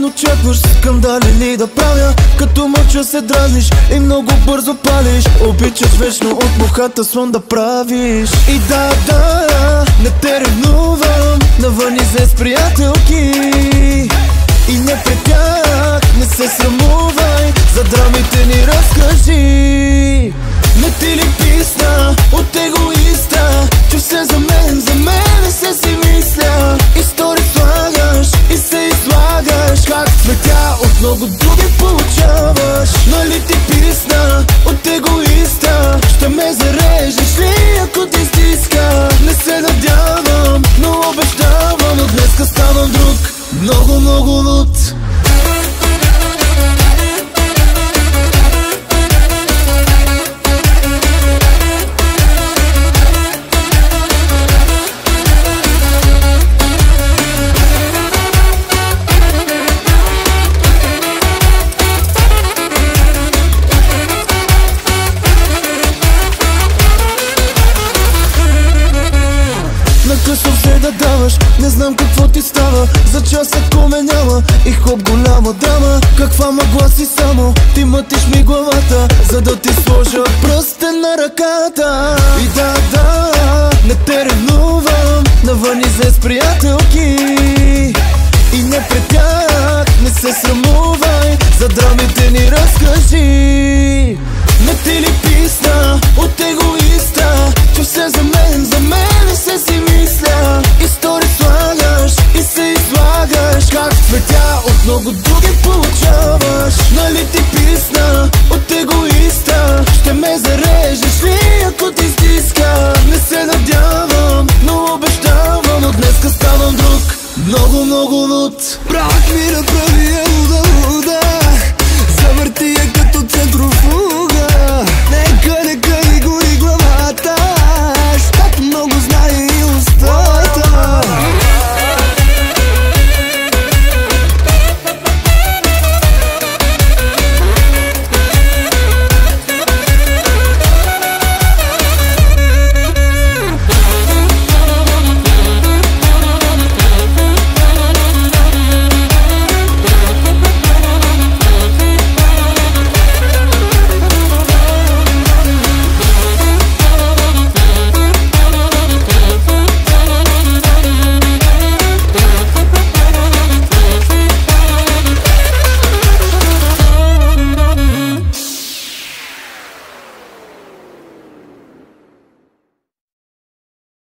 очакваш скандали ли да правя? Като мълча се дразниш и много бързо палиш. Обичаш вечно от мухата слон да правиш. И да, не те ревнувам, навън излез с приятелки. И не пред тях, не се срамувай, за драмите ни разкажи. Не ти ли писна от егоиста, че все за мен не се си мисля. И стори слагаш и се излагаш, как цветя от много други получаваш. Нали ти писна от егоиста, ще ме зарежеш ли ако ти стиска? Не се надявам, но обещавам, от днеска ставам друг, много, много луд. Късно все да даваш, не знам какво ти става. За час ако ме няма и хоп голяма драма. Каква мъгла си само, ти мътиш ми главата, за да ти сложа пръстен на ръката. И да, не те ревнувам, навън излез с приятелки. И не пред тях, не се срамувам,